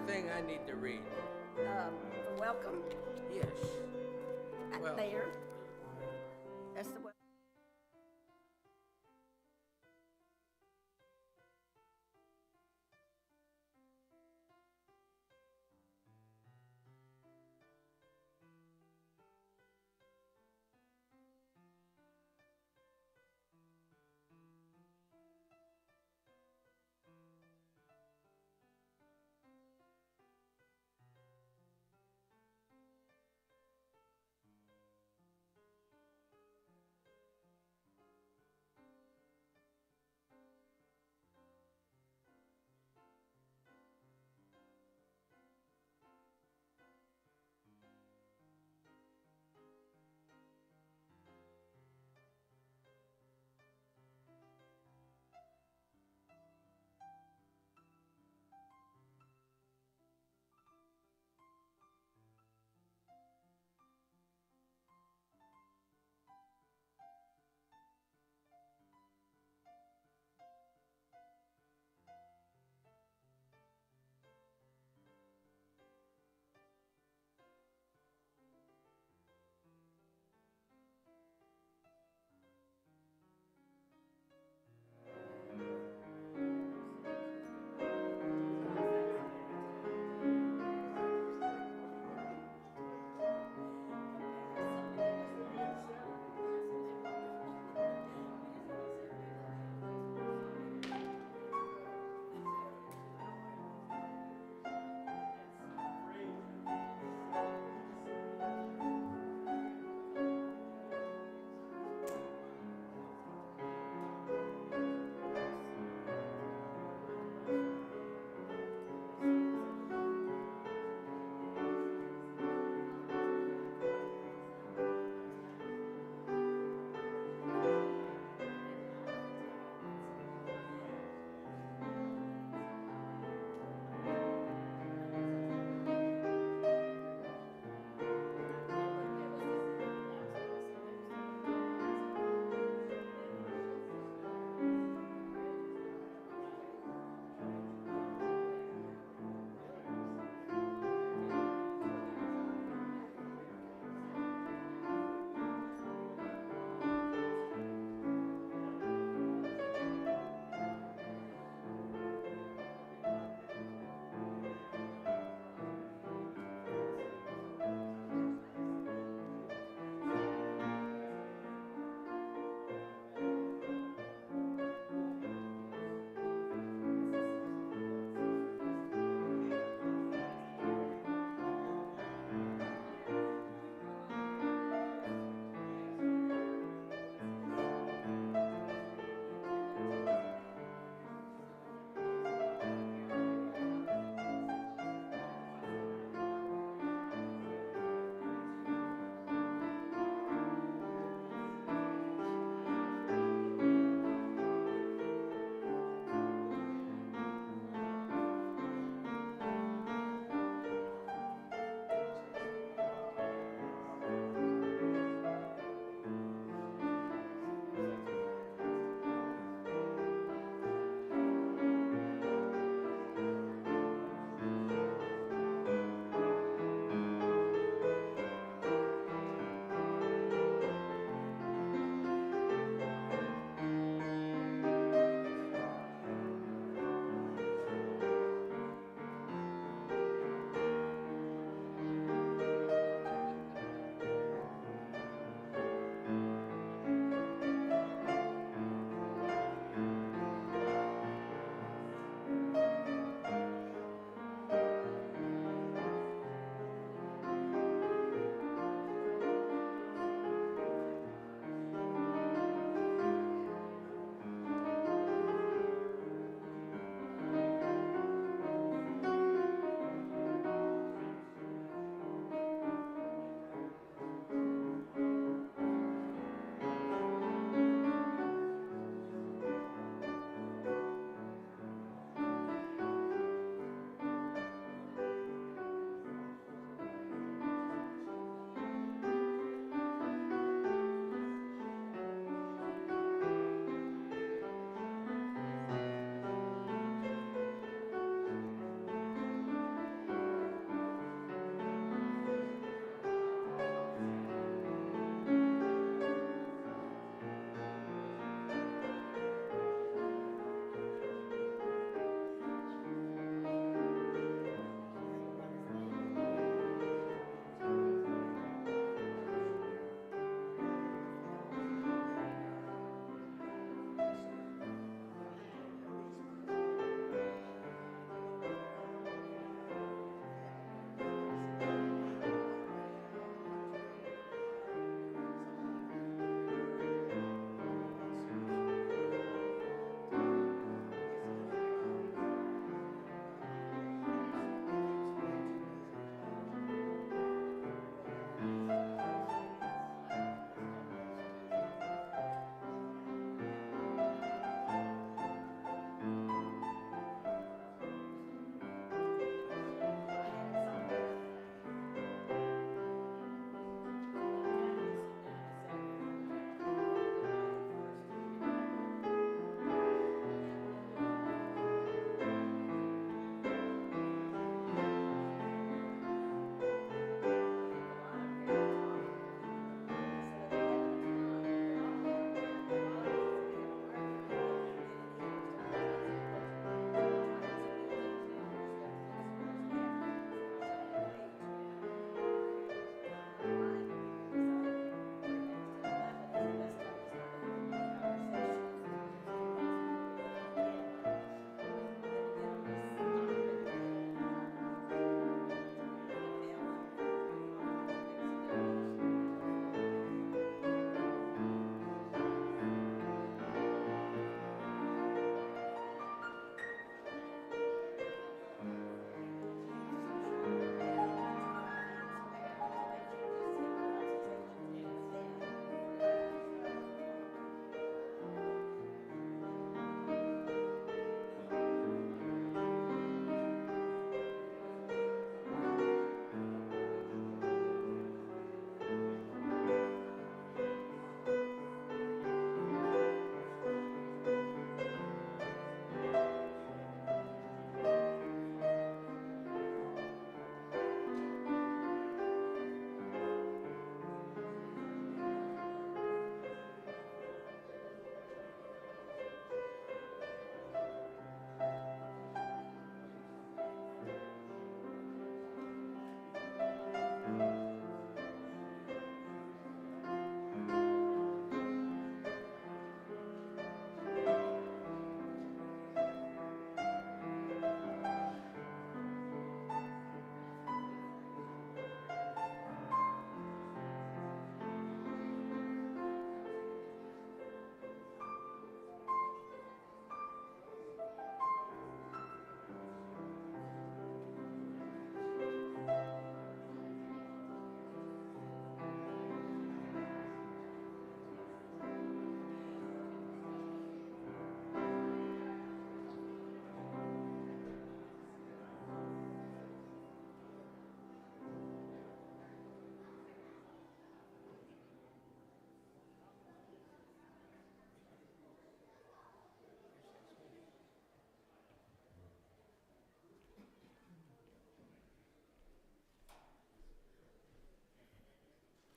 thing I need to read? For welcome, Yes. Well, there. That's the welcome.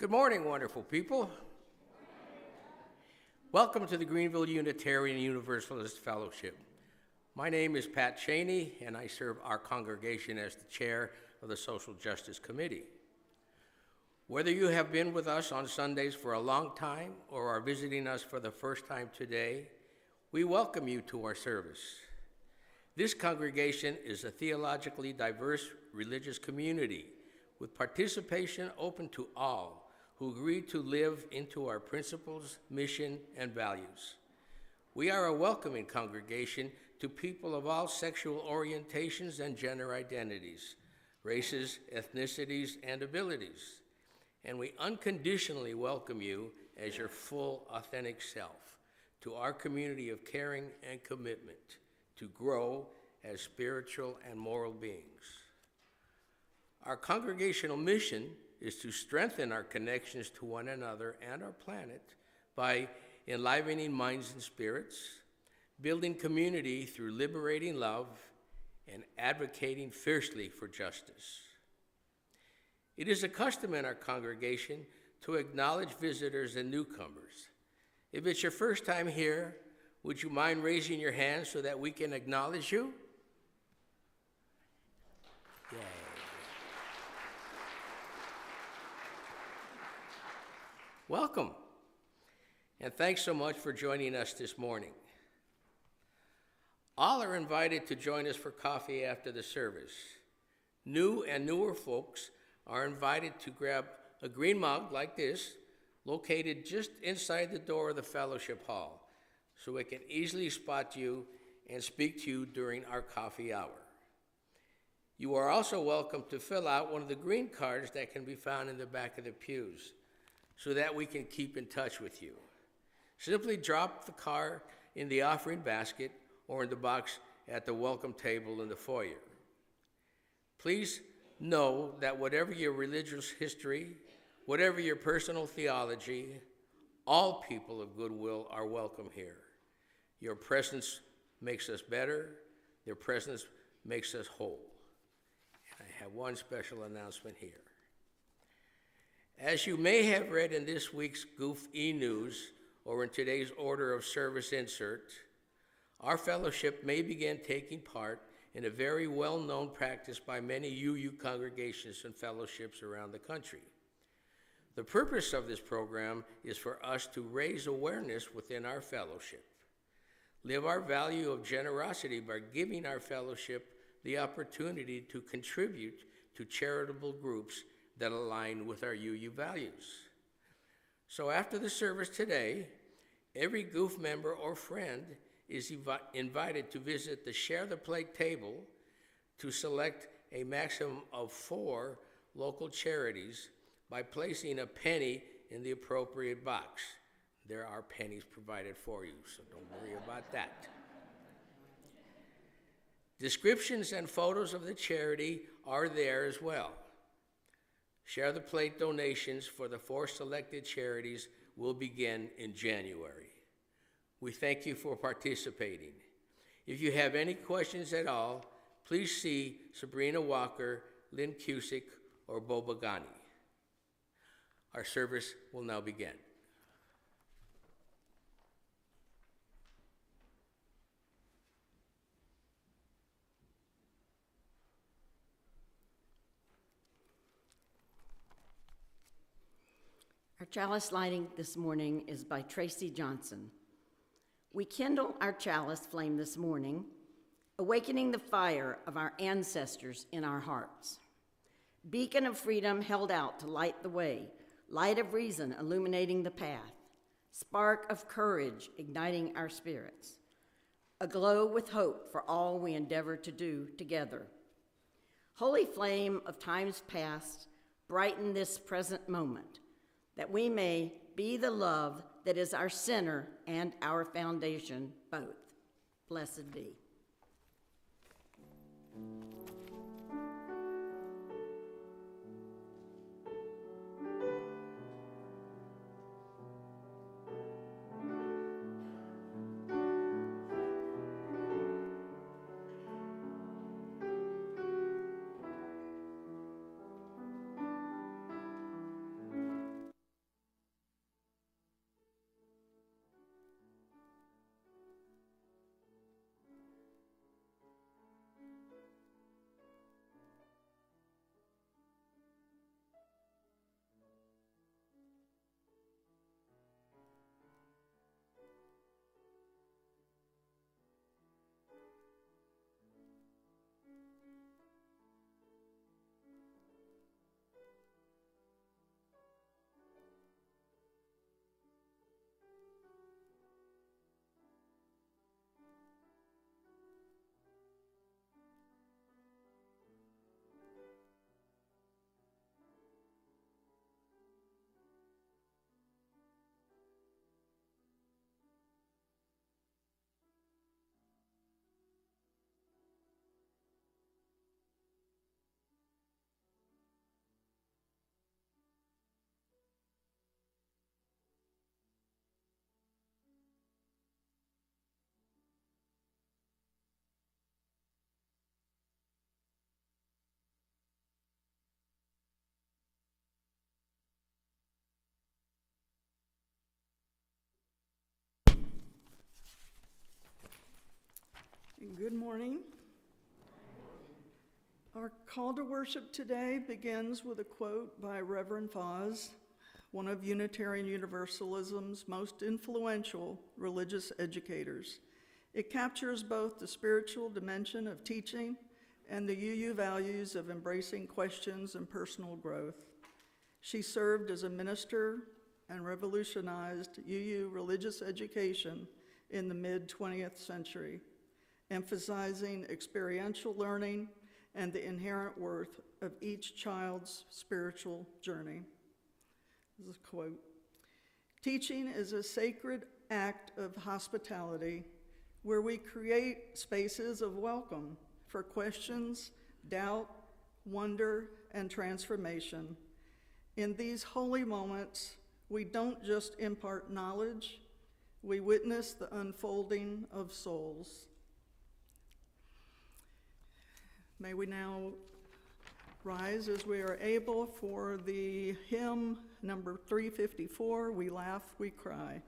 Good morning, wonderful people. Welcome to the Greenville Unitarian Universalist Fellowship. My name is Pat Cheney, and I serve our congregation as the chair of the Social Justice Committee. Whether you have been with us on Sundays for a long time or are visiting us for the first time today, we welcome you to our service. This congregation is a theologically diverse religious community with participation open to all who agree to live into our principles, mission, and values. We are a welcoming congregation to people of all sexual orientations and gender identities, races, ethnicities, and abilities. And we unconditionally welcome you as your full, authentic self to our community of caring and commitment to grow as spiritual and moral beings. Our congregational mission is to strengthen our connections to one another and our planet by enlivening minds and spirits, building community through liberating love, and advocating fiercely for justice. It is a custom in our congregation to acknowledge visitors and newcomers. If it's your first time here, would you mind raising your hand so that we can acknowledge you? Yay. Welcome, and thanks so much for joining us this morning. All are invited to join us for coffee after the service. New and newer folks are invited to grab a green mug like this, located just inside the door of the fellowship hall, so it can easily spot you and speak to you during our coffee hour. You are also welcome to fill out one of the green cards that can be found in the back of the pews, so that we can keep in touch with you. Simply drop the card in the offering basket or in the box at the welcome table in the foyer. Please know that whatever your religious history, whatever your personal theology, all people of goodwill are welcome here. Your presence makes us better. Your presence makes us whole. And I have one special announcement here. As you may have read in this week's Goof e-News or in today's order of service insert, our fellowship may begin taking part in a very well-known practice by many UU congregations and fellowships around the country. The purpose of this program is for us to raise awareness within our fellowship, live our value of generosity by giving our fellowship the opportunity to contribute to charitable groups that align with our UU values. So after the service today, every Goof member or friend is invited to visit the Share the Plate table to select a maximum of 4 local charities by placing a penny in the appropriate box. There are pennies provided for you, so don't worry about that. Descriptions and photos of the charity are there as well. Share the Plate donations for the 4 selected charities will begin in January. We thank you for participating. If you have any questions at all, please see Sabrina Walker, Lynn Cusick, or Bo Bagani. Our service will now begin. Our chalice lighting this morning is by Tracy Johnson. We kindle our chalice flame this morning, awakening the fire of our ancestors in our hearts. Beacon of freedom held out to light the way, light of reason illuminating the path, spark of courage igniting our spirits, aglow with hope for all we endeavor to do together. Holy flame of times past, brighten this present moment, that we may be the love that is our center and our foundation both. Blessed be. Good morning. Our call to worship today begins with a quote by Reverend Foz, one of Unitarian Universalism's most influential religious educators. It captures both the spiritual dimension of teaching and the UU values of embracing questions and personal growth. She served as a minister and revolutionized UU religious education in the mid-20th century, emphasizing experiential learning and the inherent worth of each child's spiritual journey. This is a quote. Teaching is a sacred act of hospitality where we create spaces of welcome for questions, doubt, wonder, and transformation. In these holy moments, we don't just impart knowledge, we witness the unfolding of souls. May we now rise as we are able for the hymn number 354, We Laugh, We Cry.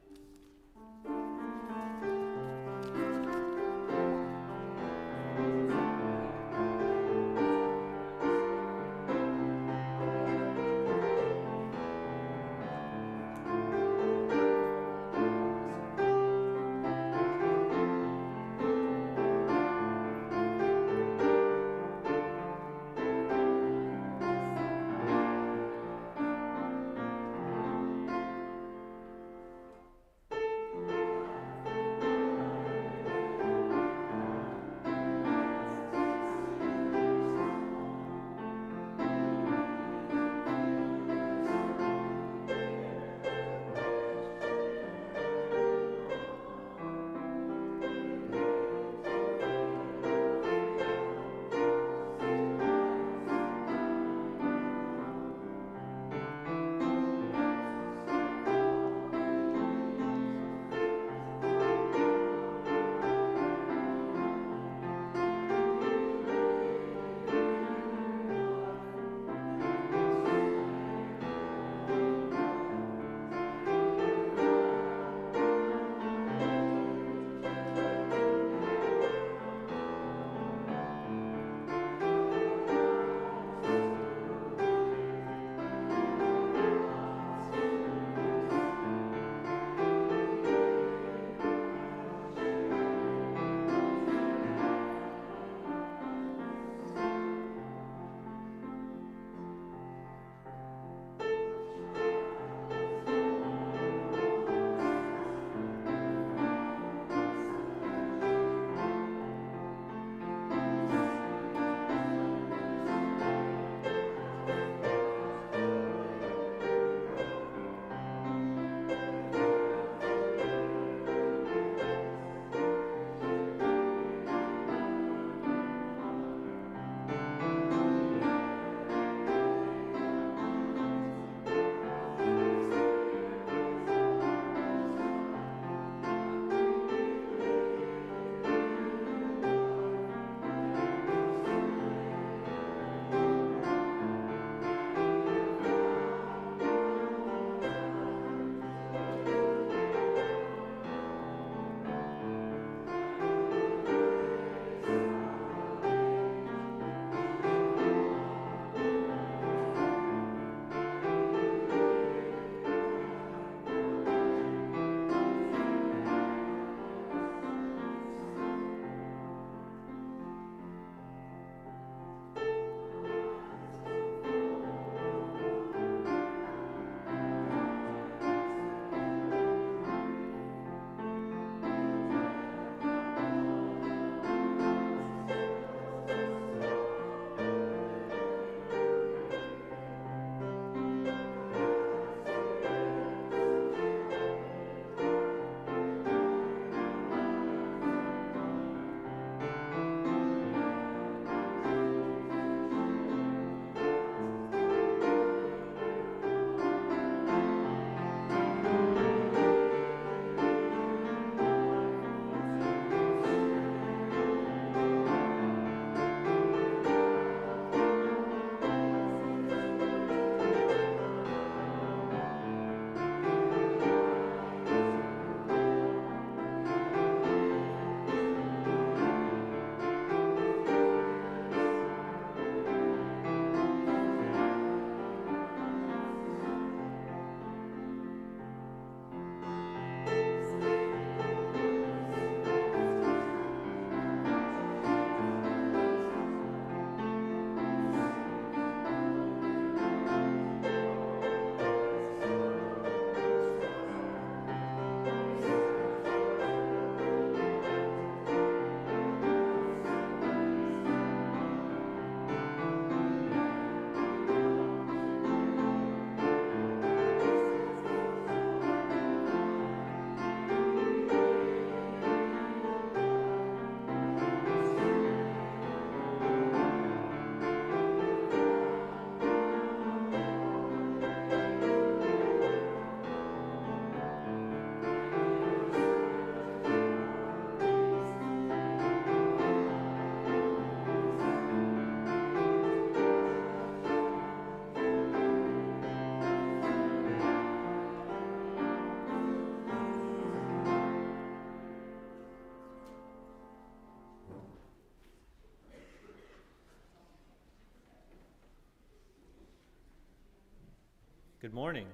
Good morning.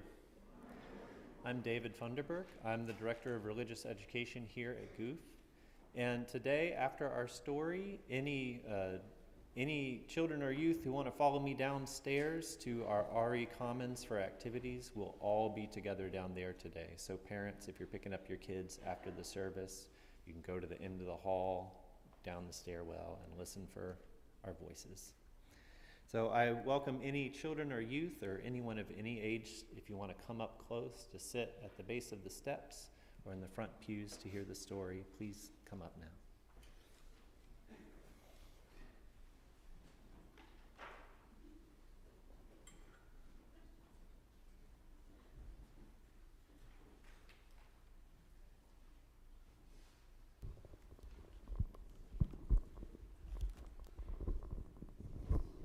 I'm David Funderburk. I'm the Director of Religious Education here at Goof. And today, after our story, any children or youth who want to follow me downstairs to our RE Commons for activities will all be together down there today. So parents, if you're picking up your kids after the service, you can go to the end of the hall, down the stairwell, and listen for our voices. So I welcome any children or youth or anyone of any age, if you want to come up close to sit at the base of the steps or in the front pews to hear the story, please come up now.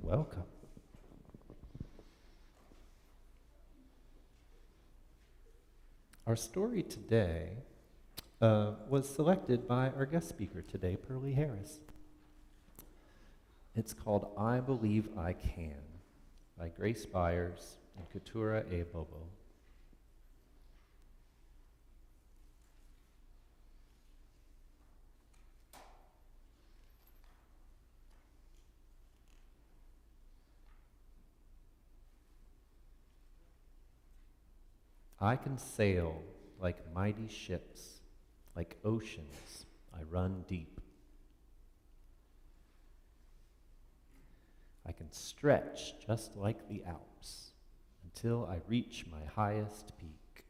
Welcome. Our story today was selected by our guest speaker today, Pearlie Harris. It's called I Believe I Can by Grace Byers and Keturah A. Bobo. I can sail like mighty ships, like oceans I run deep. I can stretch just like the Alps until I reach my highest peak.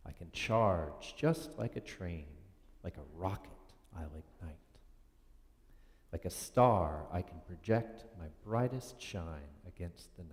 I can charge just like a train, like a rocket I'll ignite. Like a star, I can project my brightest shine against the night.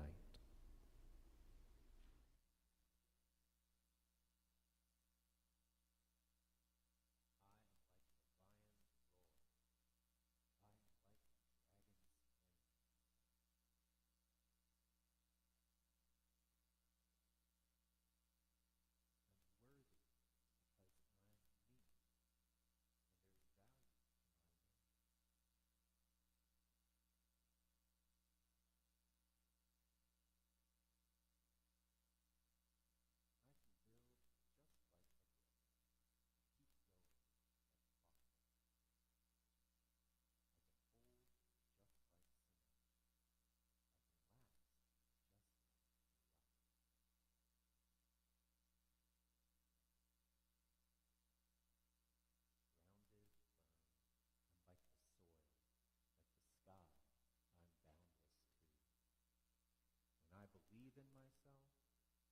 Believe in myself,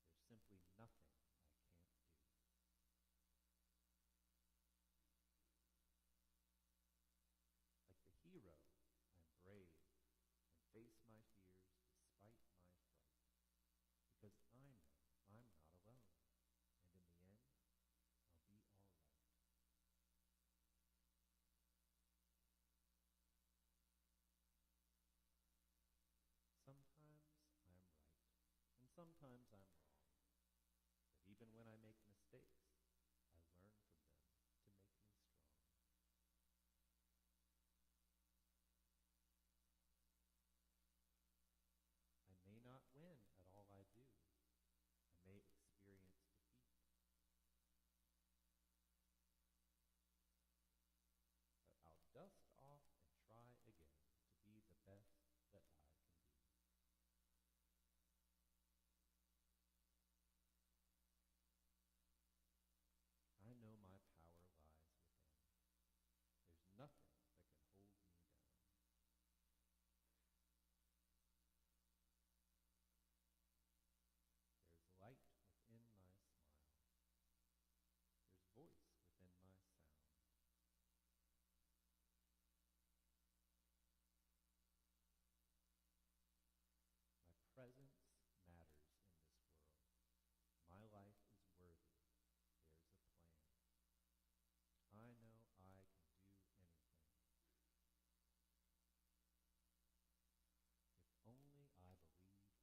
there's simply nothing I can't do. Like the hero, I'm brave and face my fears despite my fright, because I know I'm not alone, and in the end, I'll be all right. Sometimes I'm right, and sometimes I'm wrong. But even when I make mistakes, I learn from them to make me strong. I may not win at all I do. I may experience defeat. But I'll dust off and try again to be the best that I can be. I know my power lies within. There's nothing that can hold me down. There's light within my smile. There's voice within my sound. My presence matters in this world. My life is worthy. There's a plan. I know I can do anything. If only I believe I can.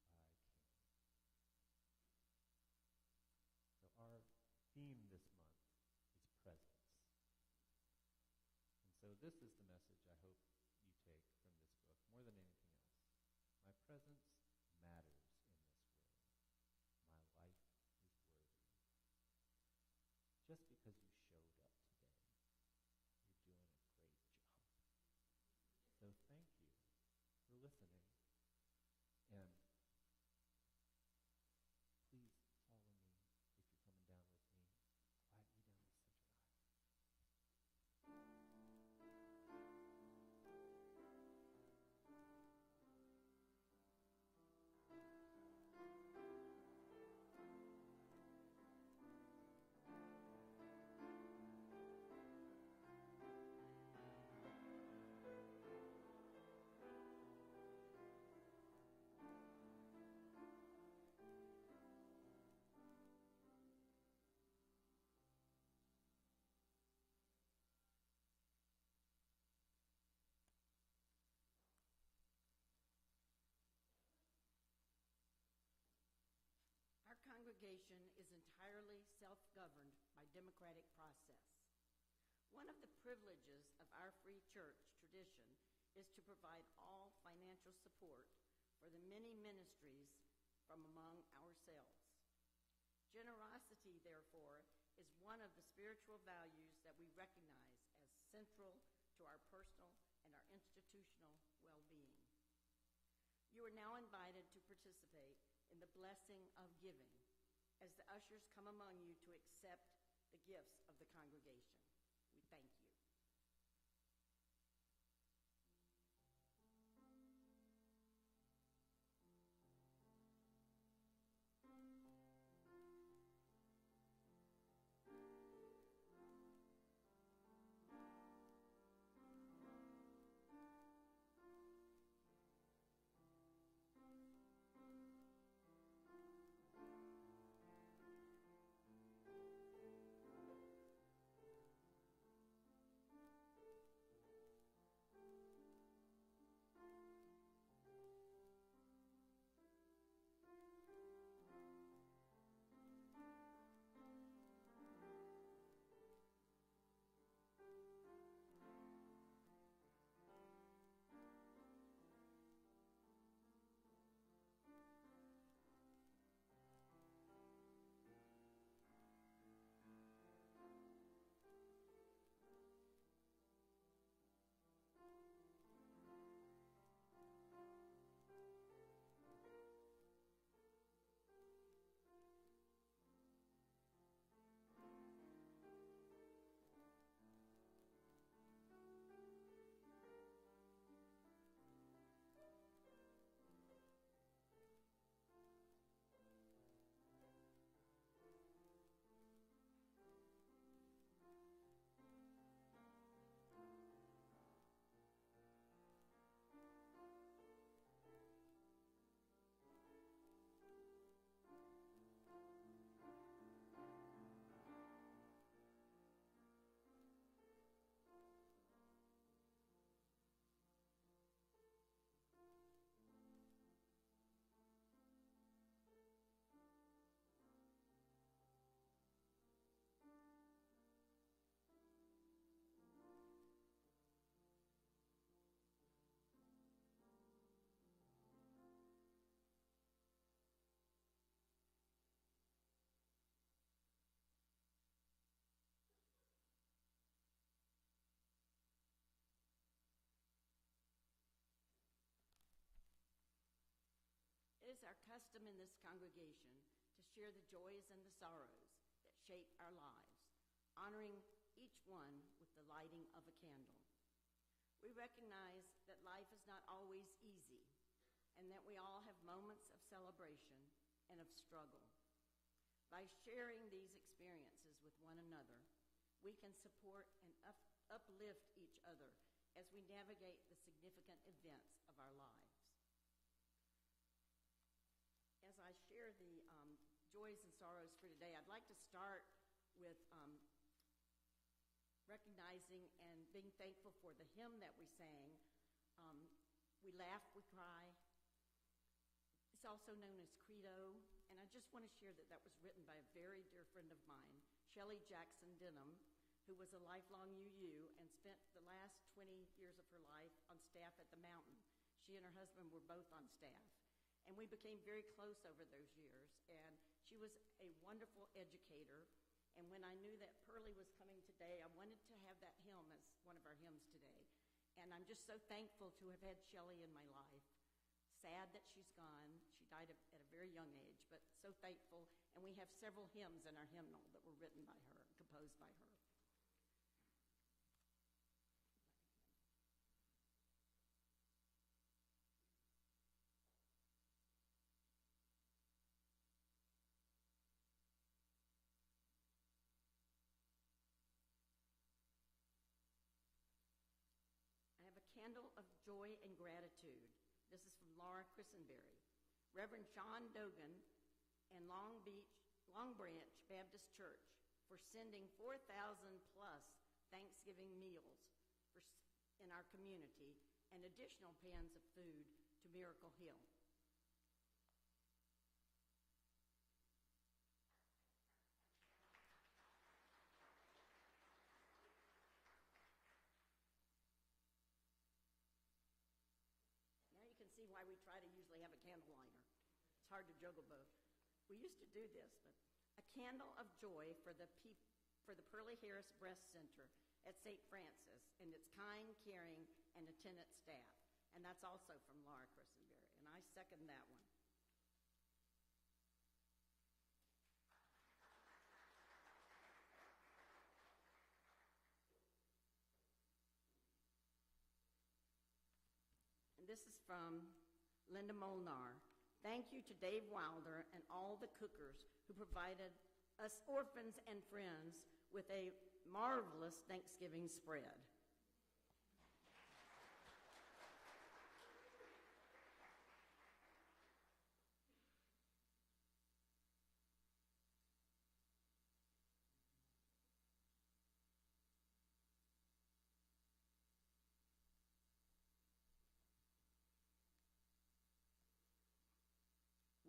So our theme this month is presence. And so this is the message I hope you take from this book. More congregation is entirely self-governed by democratic process. One of the privileges of our free church tradition is to provide all financial support for the many ministries from among ourselves. Generosity, therefore, is one of the spiritual values that we recognize as central to our personal and our institutional well-being. You are now invited to participate in the blessing of giving as the ushers come among you to accept the gifts of the congregation. We thank you. It is our custom in this congregation to share the joys and the sorrows that shape our lives, honoring each one with the lighting of a candle. We recognize that life is not always easy and that we all have moments of celebration and of struggle. By sharing these experiences with one another, we can support and uplift each other as we navigate the significant events of our lives. As I share the joys and sorrows for today, I'd like to start with recognizing and being thankful for the hymn that we sang. We Laugh, We Cry. It's also known as Credo, and I just want to share that that was written by a very dear friend of mine, Shelley Jackson Denham, who was a lifelong UU and spent the last 20 years of her life on staff at the Mountain. She and her husband were both on staff. And we became very close over those years. And she was a wonderful educator. And when I knew that Pearlie was coming today, I wanted to have that hymn as one of our hymns today. And I'm just so thankful to have had Shelley in my life. Sad that she's gone. She died at a very young age, but so thankful. And we have several hymns in our hymnal that were written by her, composed by her. I have a candle of joy and gratitude. This is from Laura Christenberry. Reverend John Dogan and Long Branch Baptist Church for sending 4,000 plus Thanksgiving meals in our community and additional pans of food to Miracle Hill. we try to usually have a candle liner. It's hard to juggle both. We used to do this, but a candle of joy for the Pearlie Harris Breast Center at St. Francis and its kind, caring, and attentive staff. And that's also from Laura Christenberry, and I second that one. And this is from Linda Molnar. Thank you to Dave Wilder and all the cookers who provided us orphans and friends with a marvelous Thanksgiving spread.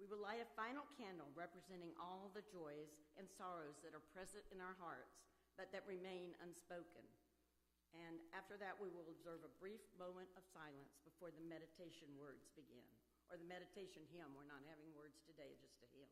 We will light a final candle representing all the joys and sorrows that are present in our hearts, but that remain unspoken. And after that, we will observe a brief moment of silence before the meditation words begin, or the meditation hymn. We're not having words today, just a hymn.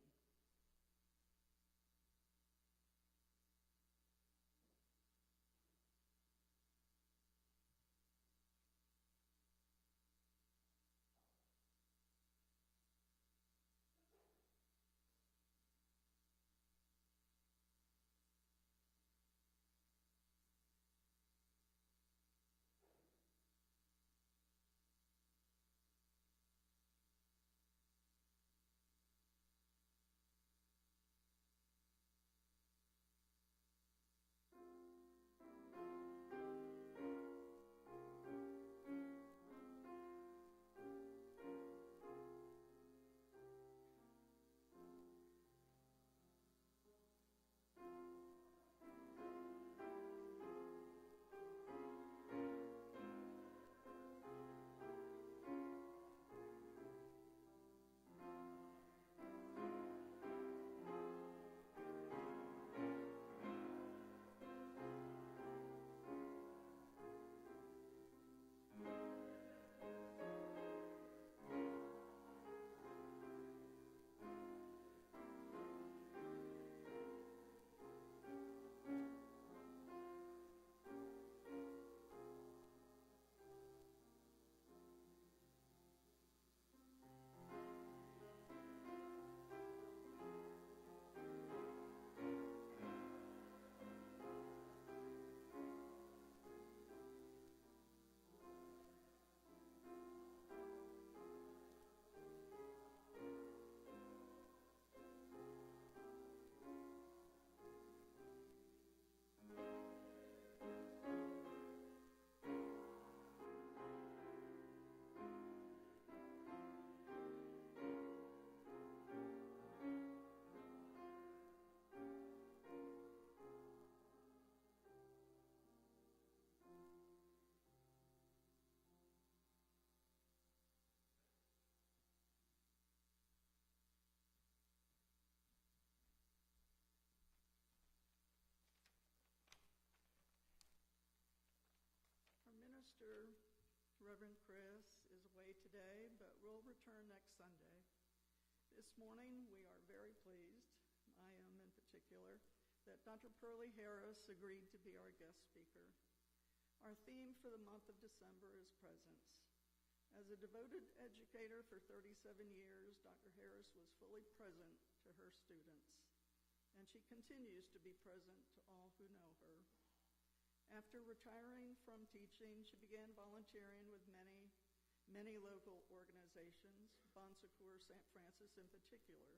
Our minister, Reverend Chris, is away today, but will return next Sunday. This morning, we are very pleased, I am in particular, that Dr. Pearlie Harris agreed to be our guest speaker. Our theme for the month of December is presence. As a devoted educator for 37 years, Dr. Harris was fully present to her students, and she continues to be present to all who know her. After retiring from teaching, she began volunteering with many local organizations, Bon Secours St. Francis in particular.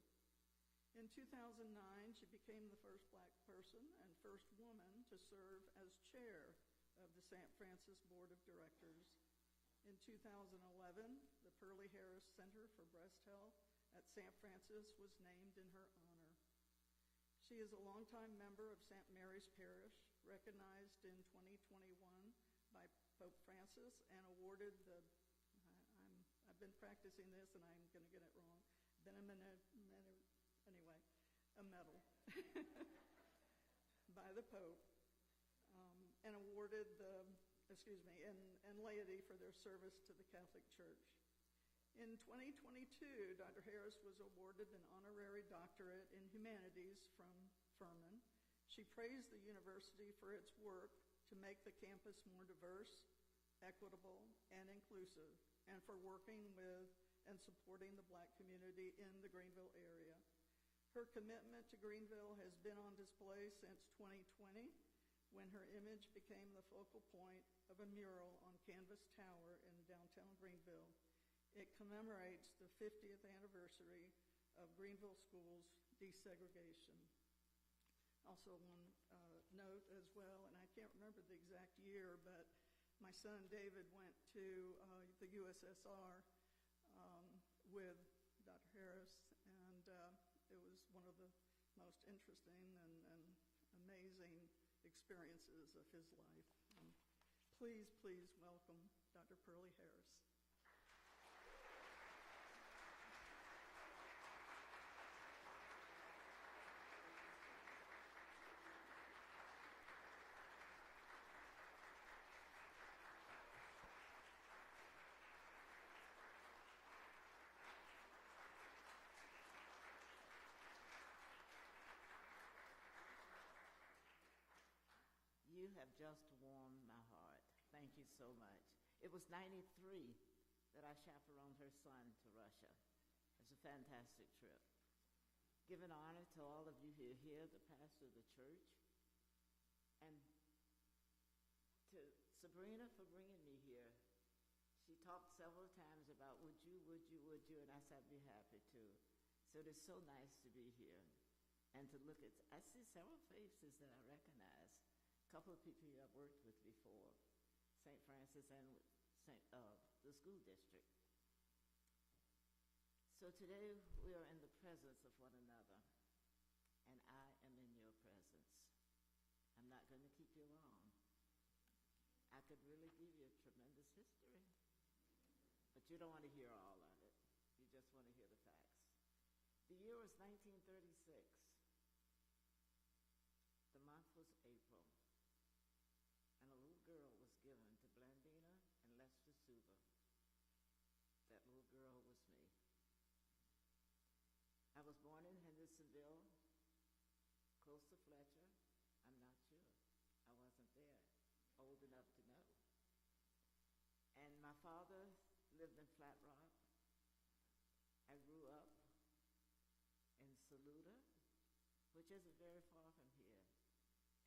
In 2009, she became the first Black person and first woman to serve as chair of the St. Francis Board of Directors. In 2011, the Pearlie Harris Center for Breast Health at St. Francis was named in her honor. She is a longtime member of St. Mary's Parish, recognized in 2021 by Pope Francis and awarded the, I've been practicing this and I'm going to get it wrong, a medal by the Pope, and awarded and laity for their service to the Catholic Church. In 2022, Dr. Harris was awarded an honorary doctorate in humanities from Furman. She praised the university for its work to make the campus more diverse, equitable, and inclusive, and for working with and supporting the Black community in the Greenville area. Her commitment to Greenville has been on display since 2020, when her image became the focal point of a mural on Canvas Tower in downtown Greenville. It commemorates the 50th anniversary of Greenville Schools desegregation. Also one note as well, and I can't remember the exact year, but my son David went to the USSR with Dr. Harris, and it was one of the most interesting and amazing experiences of his life. Please, please welcome Dr. Pearlie Harris. You have just warmed my heart. Thank you so much. It was 93 that I chaperoned her son to Russia. It was a fantastic trip. Giving honor to all of you who are here, the pastor of the church, and to Sabrina for bringing me here. She talked several times about would you, and I said I'd be happy to. So it is so nice to be here and to look at, I see several faces that I recognize. A couple of people I've worked with before, St. Francis and the school district. So today we are in the presence of one another, and I am in your presence. I'm not going to keep you long. I could really give you a tremendous history, but you don't want to hear all of it. You just want to hear the facts. The year was 1936. The month was April. And a little girl was given to Blandina and Lester Suva. That little girl was me. I was born in Hendersonville, close to Fletcher. I'm not sure. I wasn't there, old enough to know. And my father lived in Flat Rock. I grew up in Saluda, which isn't very far from here.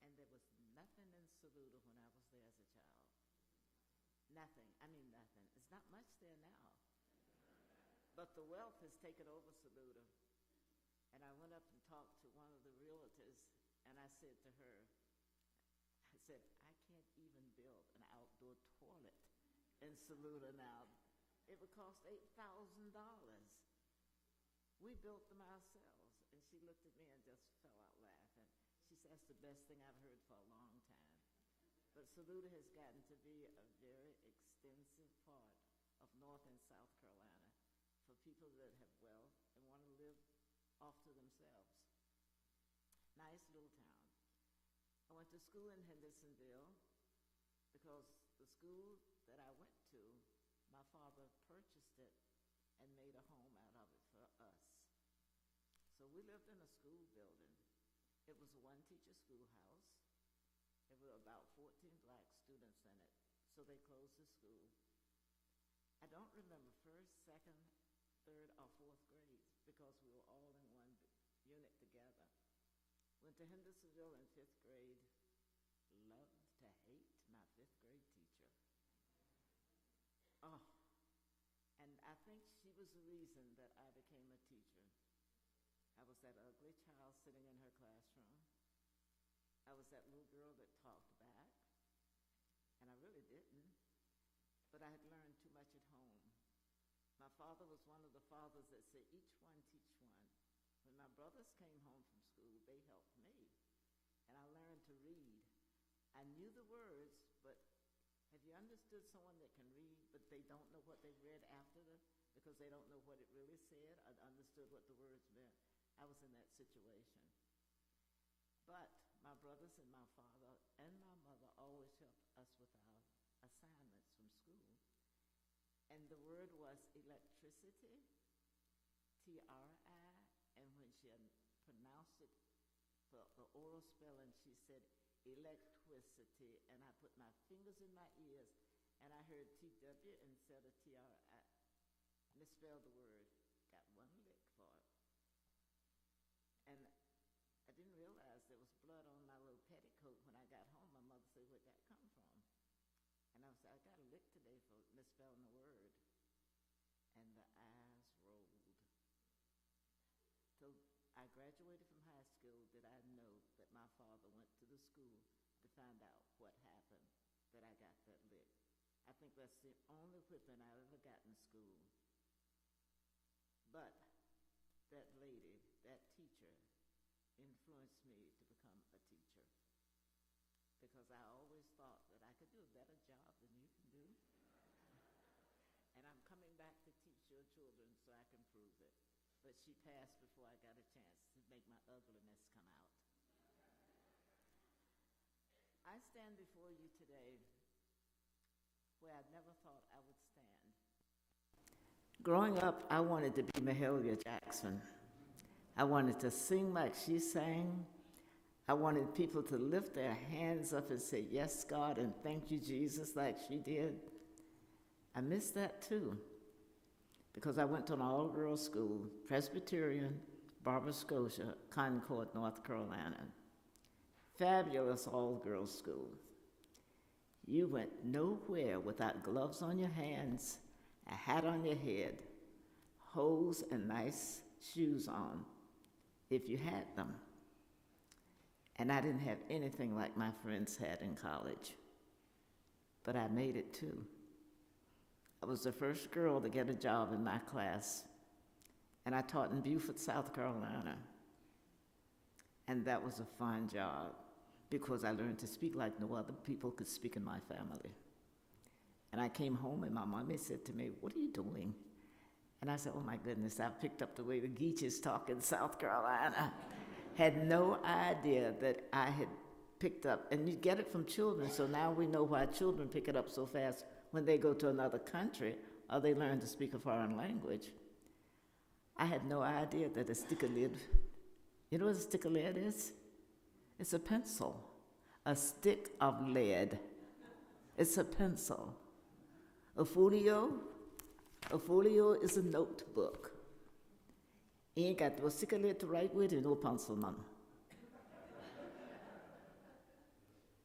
And there was nothing in Saluda when I was there as a child. Nothing. I mean nothing. It's not much there now. But the wealth has taken over Saluda. And I went up and talked to one of the realtors, and I said to her, I said, I can't even build an outdoor toilet in Saluda now. It would cost $8,000. We built them ourselves. And she looked at me and just fell out laughing. She said, that's the best thing I've heard for a long time. But Saluda has gotten to be a very extensive part of North and South Carolina for people that have wealth and want to live off to themselves. Nice little town. I went to school in Hendersonville because the school that I went to, my father purchased it and made a home out of it for us. So we lived in a school building. It was a one-teacher schoolhouse. There were about 14 black students in it, so they closed the school. I don't remember first, second, third, or fourth grades because we were all in one unit together. Went to Hendersonville in 5th grade, loved to hate my 5th grade teacher. Oh, and I think she was the reason that I became a teacher. I was that ugly child sitting in her classroom. I was that little girl that talked back, and I really didn't, but I had learned too much at home. My father was one of the fathers that said, each one teach one. When my brothers came home from school, they helped me, and I learned to read. I knew the words, but have you understood someone that can read, but they don't know what they read after because they don't know what it really said? I understood what the words meant. I was in that situation. But my brothers and my father and my mother always helped us with our assignments from school. and the word was electricity, T-R-I, and when she pronounced it for the oral spelling, she said electricity, and I put my fingers in my ears, and I heard T-W instead of T-R-I. Misspelled the word, got one lick for it. And I didn't realize there was blood on my little petticoat. When I got home, my mother said, "Where'd that come from?" And I said, "I got a lick today for misspelling the word." And the eyes rolled. So I graduated from high school. Did I know that my father went to the school to find out what happened, that I got that lick? I think that's the only whipping I ever got in school. But that lady, that teacher, influenced me to become a teacher, because I always thought that I could do a better job than you can do. And I'm coming back to teach your children so I can prove it. But she passed before I got a chance to make my ugliness come out. I stand before you today where I never thought I would stand. Growing up, I wanted to be Mahalia Jackson. I wanted to sing like she sang. I wanted people to lift their hands up and say, "Yes, God," and "Thank you, Jesus," like she did. I missed that too, because I went to an all-girls school, Presbyterian, Barbara Scotia, Concord, North Carolina. Fabulous all-girls school. You went nowhere without gloves on your hands, a hat on your head, hose and nice shoes on, if you had them. And I didn't have anything like my friends had in college, but I made it too. I was the first girl to get a job in my class, and I taught in Beaufort, South Carolina. And that was a fun job, because I learned to speak like no other people could speak in my family. And I came home, and my mommy said to me, "What are you doing?" And I said, "Oh my goodness, I picked up the way the Geeches talk in South Carolina." Had no idea that I had picked up, and you get it from children, so now we know why children pick it up so fast when they go to another country or they learn to speak a foreign language. I had no idea that a stick of lead, you know what a stick of lead is? It's a pencil, a stick of lead. It's a pencil. A folio is a notebook. You ain't got no stick of lead to write with and no pencil, none.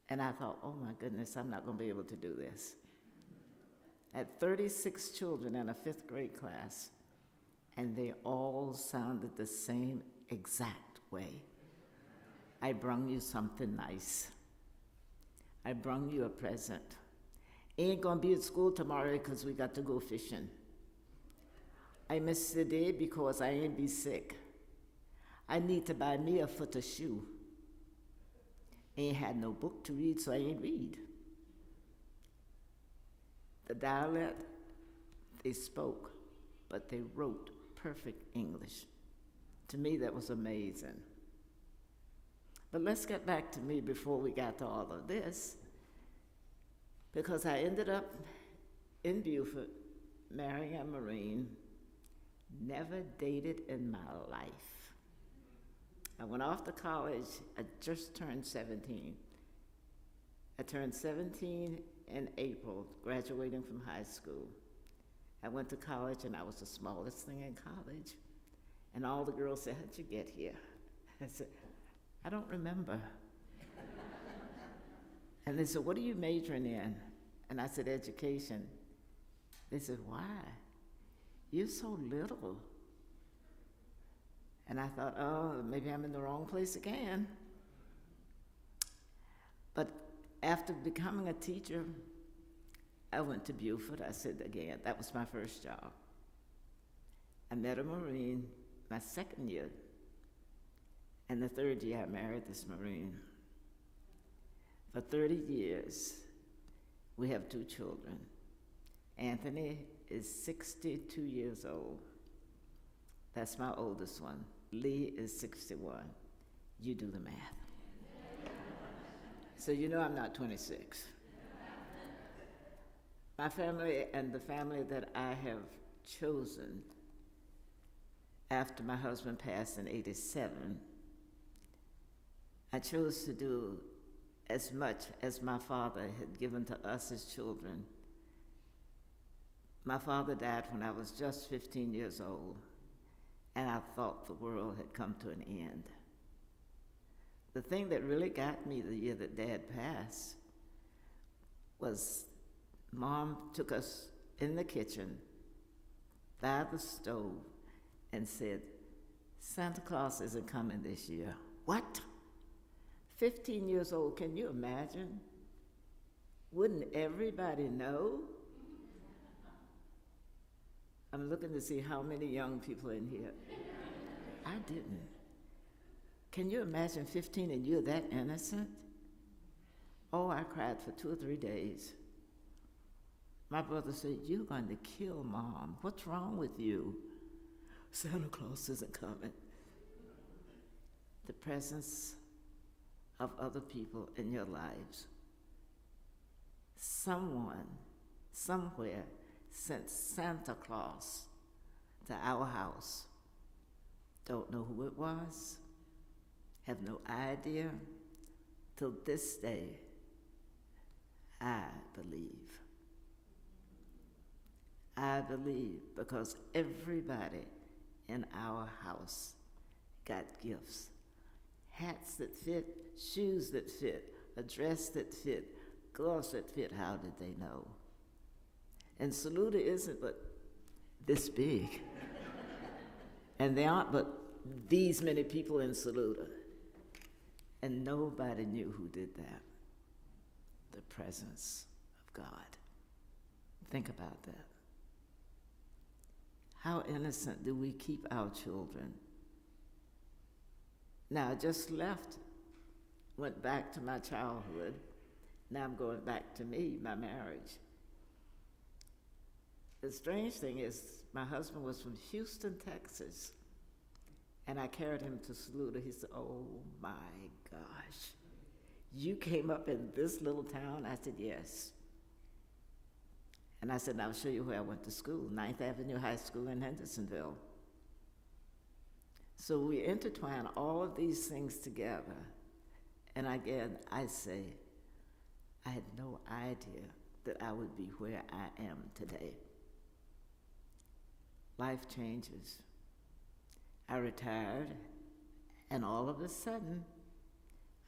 And I thought, oh my goodness, I'm not going to be able to do this. I had 36 children in a 5th grade class, and they all sounded the same exact way. I brung you something nice. I brung you a present. Ain't gonna be at school tomorrow because we got to go fishing. I missed the day because I ain't be sick. I need to buy me a foot of shoe. Ain't had no book to read, so I ain't read. The dialect, they spoke, but they wrote perfect English. To me, that was amazing. But let's get back to me before we got to all of this, because I ended up in Beaufort marrying a Marine, never dated in my life. I went off to college, I just turned 17. I turned 17 in April, graduating from high school. I went to college and I was the smallest thing in college. And all the girls said, "How'd you get here?" I said, "I don't remember." And they said, "What are you majoring in?" And I said, "Education." They said, "Why? You're so little." And I thought, oh, maybe I'm in the wrong place again. But after becoming a teacher, I went to Beaufort. I said again, that was my first job. I met a Marine my second year. And the third year, I married this Marine. For 30 years, we have 2 children. Anthony is 62 years old. That's my oldest one. Lee is 61. You do the math. So you know I'm not 26. My family and the family that I have chosen after my husband passed in '87, I chose to do as much as my father had given to us as children. My father died when I was just 15 years old, and I thought the world had come to an end. The thing that really got me the year that Dad passed was Mom took us in the kitchen by the stove and said, "Santa Claus isn't coming this year." What? 15 years old, can you imagine? Wouldn't everybody know? I'm looking to see how many young people in here. I didn't. Can you imagine 15 and you're that innocent? Oh, I cried for 2 or 3 days. My brother said, "You're going to kill Mom. What's wrong with you?" Santa Claus isn't coming. The presence of other people in your lives. Someone, somewhere, sent Santa Claus to our house. Don't know who it was, have no idea. Till this day, I believe. I believe because everybody in our house got gifts. Hats that fit, shoes that fit, a dress that fit, gloves that fit. How did they know? And Saluda isn't but this big. And there aren't but these many people in Saluda. And nobody knew who did that. The presence of God. Think about that. How innocent do we keep our children? Now, I just left, went back to my childhood. Now I'm going back to me, my marriage. The strange thing is, my husband was from Houston, Texas, and I carried him to Saluda. He said, "Oh my gosh, you came up in this little town?" I said, "Yes." And I said, "I'll show you where I went to school, 9th Avenue High School in Hendersonville." So we intertwine all of these things together. And again, I say, I had no idea that I would be where I am today. Life changes. I retired, and all of a sudden,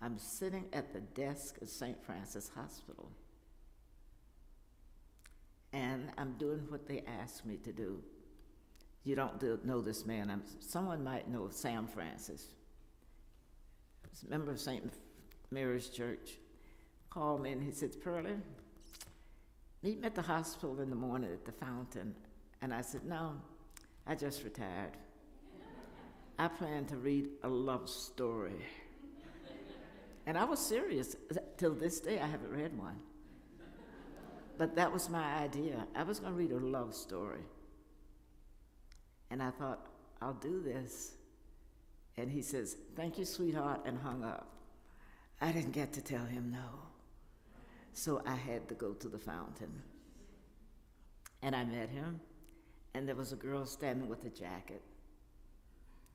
I'm sitting at the desk of St. Francis Hospital. And I'm doing what they asked me to do. You don't know this man. Someone might know Sam Francis. He was a member of St. Mary's Church. Called me and he said, "Pearlie, meet me at the hospital in the morning at the fountain." And I said, "No, I just retired. I plan to read a love story." And I was serious. Till this day, I haven't read one. But that was my idea. I was going to read a love story. And I thought, I'll do this. And he says, "Thank you, sweetheart," and hung up. I didn't get to tell him no. So I had to go to the fountain. And I met him, and there was a girl standing with a jacket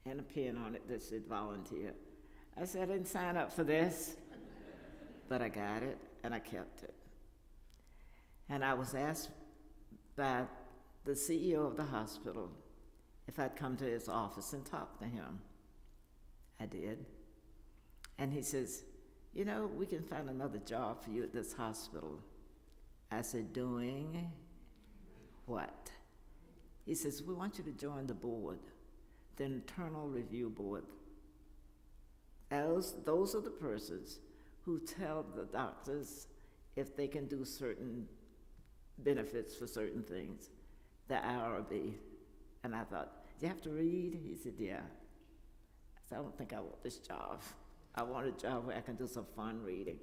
and a pin on it that said volunteer. I said, "I didn't sign up for this," but I got it, and I kept it. And I was asked by the CEO of the hospital if I'd come to his office and talk to him. I did. And he says, "You know, we can find another job for you at this hospital." I said, "Doing what?" He says, "We want you to join the board, the internal review board. Those are the persons who tell the doctors if they can do certain benefits for certain things, the IRB." And I thought, "Do you have to read?" He said, "Yeah." I said, "I don't think I want this job. I want a job where I can do some fun reading."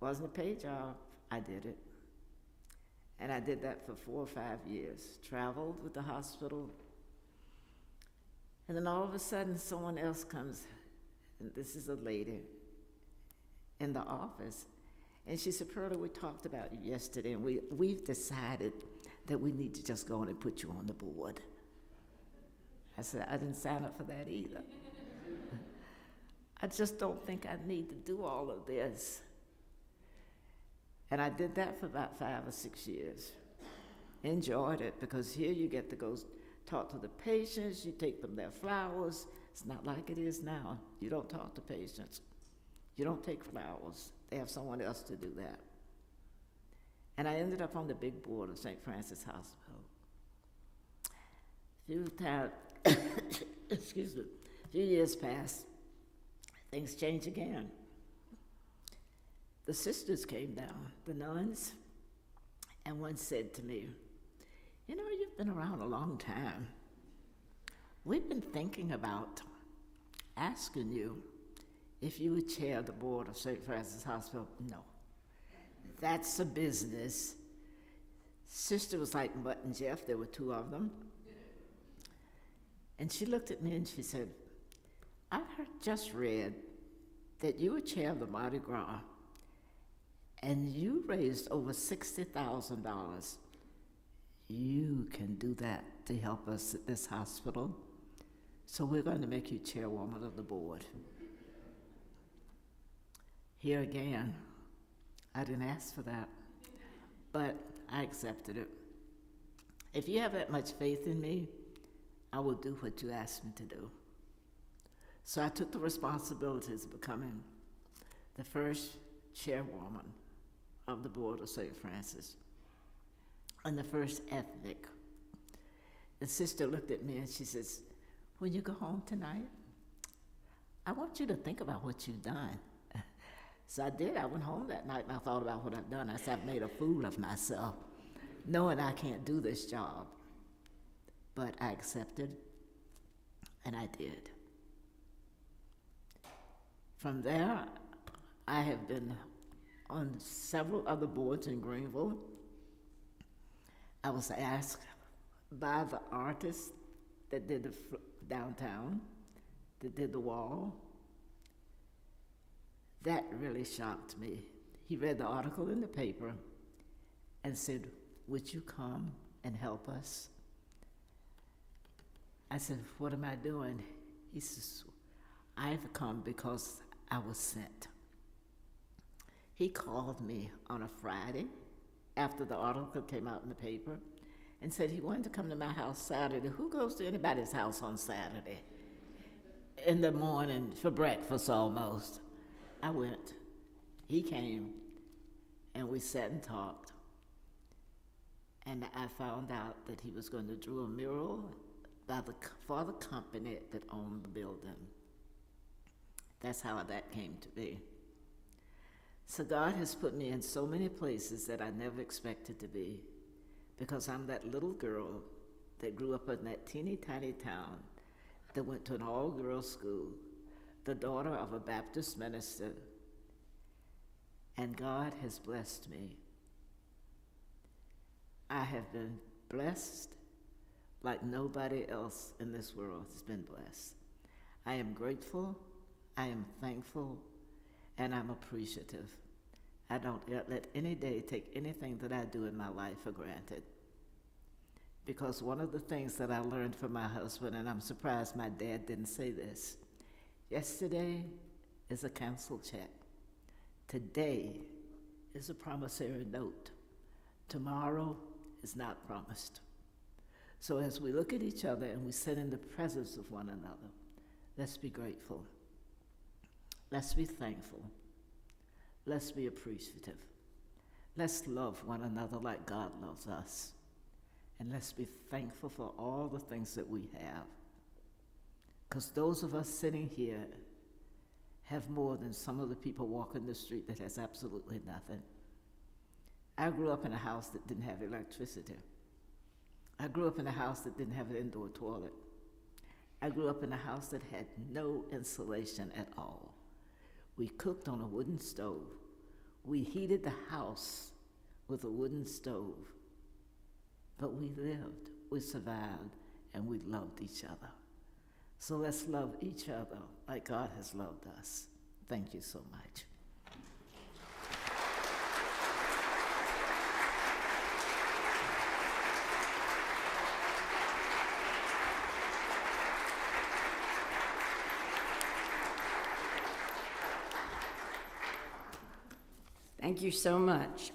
Wasn't a paid job. I did it. And I did that for 4 or 5 years. Traveled with the hospital. And then all of a sudden, someone else comes, and this is a lady in the office, And she said, Pearlie, we talked about you yesterday, and we've decided that we need to just go on and put you on the board. I said, I didn't sign up for that either. I just don't think I need to do all of this. And I did that for about 5 or 6 years. Enjoyed it, because here you get to go talk to the patients, you take them their flowers. It's not like it is now. You don't talk to patients. You don't take flowers. They have someone else to do that. And I ended up on the big board of St. Francis Hospital. Excuse me, a few years passed, things changed again. The sisters came down, the nuns, and one said to me, you know, you've been around a long time. We've been thinking about asking you if you would chair the board of St. Francis Hospital. No, that's a business. Sister was like Mutt and Jeff, there were 2 of them. And she looked at me and she said, I just read that you were chair of the Mardi Gras and you raised over $60,000. You can do that to help us at this hospital. So we're going to make you chairwoman of the board. Here again, I didn't ask for that, but I accepted it. If you have that much faith in me, I will do what you asked me to do. So I took the responsibilities of becoming the first chairwoman of the board of St. Francis and the first ethnic. The sister looked at me and she says, when you go home tonight, I want you to think about what you've done. So I did. I went home that night and I thought about what I've done. I said, I've made a fool of myself, knowing I can't do this job. But I accepted, and I did. From there, I have been on several other boards in Greenville. I was asked by the artist that did the downtown, that did the wall. That really shocked me. He read the article in the paper and said, would you come and help us? I said, what am I doing? He says, I've come because I was sent. He called me on a Friday after the article came out in the paper and said he wanted to come to my house Saturday. Who goes to anybody's house on Saturday? In the morning for breakfast almost. I went. He came and we sat and talked. And I found out that he was going to draw a mural for the company that owned the building. That's how that came to be. So God has put me in so many places that I never expected to be, because I'm that little girl that grew up in that teeny tiny town that went to an all-girls school, the daughter of a Baptist minister, and God has blessed me. I have been blessed like nobody else in this world has been blessed. I am grateful, I am thankful, and I'm appreciative. I don't let any day take anything that I do in my life for granted. Because one of the things that I learned from my husband, and I'm surprised my dad didn't say this, yesterday is a canceled check. Today is a promissory note. Tomorrow is not promised. So as we look at each other and we sit in the presence of one another, let's be grateful. Let's be thankful. Let's be appreciative. Let's love one another like God loves us. And let's be thankful for all the things that we have. Because those of us sitting here have more than some of the people walking the street that has absolutely nothing. I grew up in a house that didn't have electricity. I grew up in a house that didn't have an indoor toilet. I grew up in a house that had no insulation at all. We cooked on a wooden stove. We heated the house with a wooden stove. But we lived, we survived, and we loved each other. So let's love each other like God has loved us. Thank you so much. Thank you so much.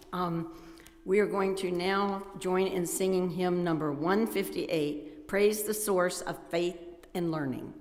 We are going to now join in singing hymn number 158, Praise the Source of Faith and Learning.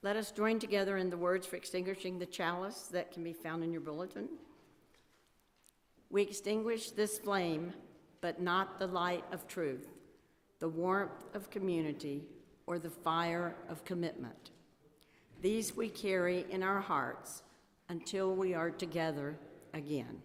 Let us join together in the words for extinguishing the chalice that can be found in your bulletin. We extinguish this flame, but not the light of truth, the warmth of community, or the fire of commitment. These we carry in our hearts until we are together again.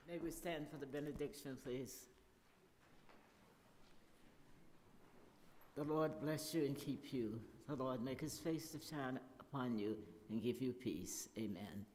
May we stand for the benediction, please. The Lord bless you and keep you. The Lord make his face to shine upon you and give you peace. Amen.